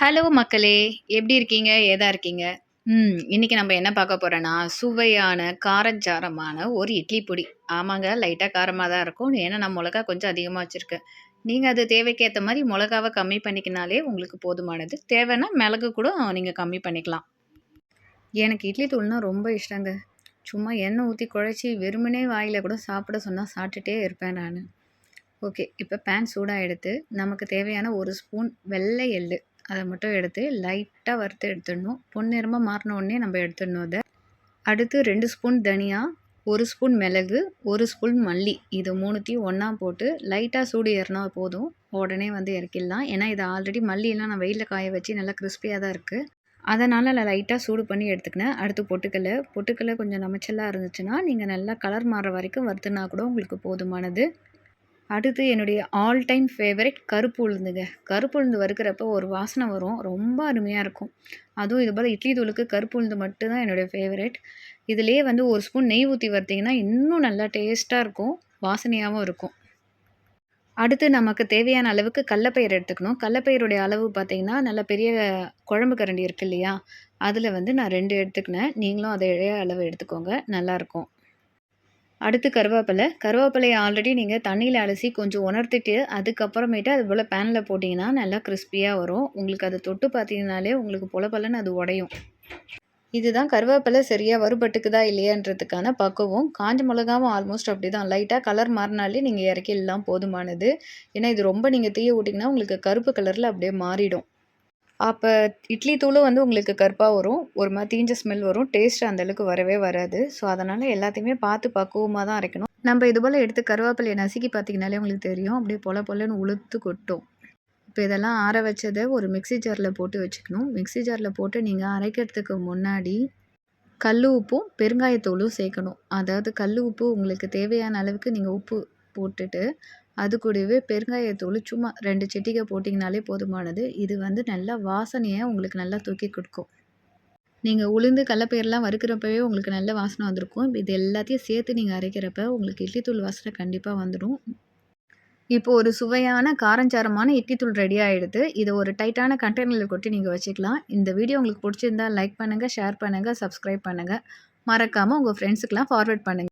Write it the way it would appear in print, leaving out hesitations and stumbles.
Hello மக்களே! எப்படி இருக்கீங்க? ஏதா இருக்கீங்க? இன்னைக்கு நம்ம என்ன பார்க்க போறோம்னா, சுவையான, காரஞ்சாரமான ஒரு இட்லி பொடி. ஆமாங்க, லைட்டா காரமா தான் இருக்கும். ஏன்னா, நான் மொளகா கொஞ்சம் அதிகமா வச்சிருக்கேன். நீங்க அது தேவைக்கு ஏத்த மாரி மொளகாவ கம்மி பண்ணிக்கினாலே உங்களுக்கு போதுமானது. தேவைன்னா மிளகு கூட நீங்க கம்மி பண்ணிக்கலாம். எனக்கு இட்லி தூள்னா ரொம்ப இஷ்டங்க. சும்மா எண்ணெய் ஊத்தி குழச்சி வெறுமனே வாயில கூட சாப்பிட சொன்னா சாப்பிட்டுட்டே இருப்பேன் நானு. ஓகே. இப்ப பேன் சூடா எடுத்து, நமக்கு தேவையான 1 ஸ்பூன் வெள்ளை எள்ளு. அத மட்டும் எடுத்து லைட்டா வறுத்து எடுத்துடணும். பொன்னிறமா மாறுன உடனே நம்ம எடுத்துடணும் அத. அடுத்து 2 ஸ்பூன் தனியா, 1 ஸ்பூன் மிளகு, 1 ஸ்பூன் மல்லி. இது 3த்தையும் ஒண்ணா போட்டு லைட்டா சூடு ஏறுனா போதும். உடனே வந்து இறக்கிடலாம். ஏன்னா, இது ஆல்ரெடி மல்லியெல்லாம் நான் வெயில்ல காய வச்சு நல்லா கிரிஸ்பியா தான் இருக்கு. அதனால நான் லைட்டா சூடு பண்ணி எடுத்துக்கினேன். அடுத்து பொட்டுக்கல்ல. பொட்டுக்கல்ல கொஞ்சம் நமைச்சலா இருந்துச்சுன்னா, நீங்க நல்லா கலர் மாறுற வரைக்கும் வறுத்துனா கூட உங்களுக்கு போதுமானது. அடுத்து என்னுடைய ஆல் டைம் ஃபேவரைட் கருப்பு உளுந்துங்க. கருப்பு உளுந்து வறுக்கிறப்போ ஒரு வாசனை வரும். ரொம்ப அருமையா இருக்கும். அதுவும் இது போல இட்லி தூளுக்கு கருப்பு உளுந்து மட்டும் தான் என்னுடைய ஃபேவரைட். இதிலேயே வந்து 1 ஸ்பூன் நெய் ஊத்தி வறுத்தீங்கன்னா, இன்னும் நல்லா டேஸ்ட்டா இருக்கும். வாசனையாவும் இருக்கும். அடுத்து நமக்கு தேவையான அளவுக்கு கடலப்பயிறு எடுத்துக்கணும். கடலப்பயிறுடைய அளவு பார்த்தீங்கன்னா, நல்ல பெரிய குழம்பு கரண்டி இருக்கு இல்லையா? அதில வந்து நான் 2 எடுத்துக்கினேன். நீங்களும் அதே அளவு எடுத்துக்கோங்க. நல்லாயிருக்கும். அடுத்து கருவேப்பிலை. கருவேப்பிலைய ஆல்ரெடி நீங்க தண்ணீல அலசி கொஞ்சம் உலர்த்திட்டு, அதுக்கப்புறமேட்டு அது போல பேன்ல போட்டீங்கன்னா, நல்லா கிரிஸ்பியா வரும். உங்களுக்கு அத தொட்டு பார்த்தீங்கனாலே உங்களுக்கு பொல பொலன்னு அது உடையும். இதுதான் கருவேப்பிலை சரியா வறுபட்டுக்குதா இல்லையான்றதுக்கான பக்குவம். காஞ்ச மிளகாவும் ஆல்மோஸ்ட் அப்படிதான். லைட்டா கலர் மாறுனாலே நீங்க இறக்கிடலாம் போதுமானது. ஏன்னா இது ரொம்ப நீங்க தீய விட்டீங்கன்னா, உங்களுக்கு கருப்பு கலர்ல அப்படியே மாறிடும். அப்ப இட்லி தூளும் வந்து உங்களுக்கு கருப்பா வரும். ஒரு மாரி தீஞ்ச ஸ்மெல் வரும். டேஸ்ட் அந்த அளவுக்கு வரவே வராது. ஸோ, அதனால எல்லாத்தையுமே பார்த்து பக்குவமா தான் அரைக்கணும். நம்ப இது போல எடுத்து கருவேப்பிலைய நசுக்கி பார்த்தீங்கனாலே உங்களுக்கு தெரியும். அப்படியே பொல பொலன்னு உளுத்து கொட்டும். இப்ப இதெல்லாம் ஆற வச்சத ஒரு மிக்ஸி ஜார்ல போட்டு வச்சுக்கணும். மிக்ஸி ஜார்ல போட்டு நீங்க அரைக்கிறதுக்கு முன்னாடி கல்லு உப்பும், பெருங்காயத்தூளும் சேர்க்கணும். அதாவது கல்லு உப்பு உங்களுக்கு தேவையான அளவுக்கு நீங்க உப்பு போட்டுட்டு, அது கூடவே பெருங்காயத்தூள் சும்மா 2 சிட்டிகை போட்டிங்கனாலே போதுமானது. இது வந்து நல்லா வாசனைய உங்களுக்கு நல்லா தூக்கி குடுக்கும். நீங்க உளுந்து, கடலப்பயிரெல்லாம் வறுக்கிறப்பவே உங்களுக்கு நல்ல வாசனை வந்திருக்கும். இது எல்லாத்தையும் சேர்த்து நீங்க அரைக்கிறப்ப உங்களுக்கு இட்லி தூள் வாசனை கண்டிப்பா வந்துரும். இப்போ ஒரு சுவையான காரஞ்சாரமான இட்லி தூள் ரெடி ஆயிடுது. இத ஒரு டைட்டான கண்டெய்னர்ல கொட்டி நீங்க வச்சுக்கலாம். இந்த வீடியோ உங்களுக்கு புடிச்சிருந்தா லைக் பண்ணுங்க, ஷேர் பண்ணுங்க, சப்ஸ்கிரைப் பண்ணுங்க. மறக்காம உங்க ஃப்ரெண்ட்ஸுக்குலாம் ஃபார்வர்ட் பண்ணுங்க.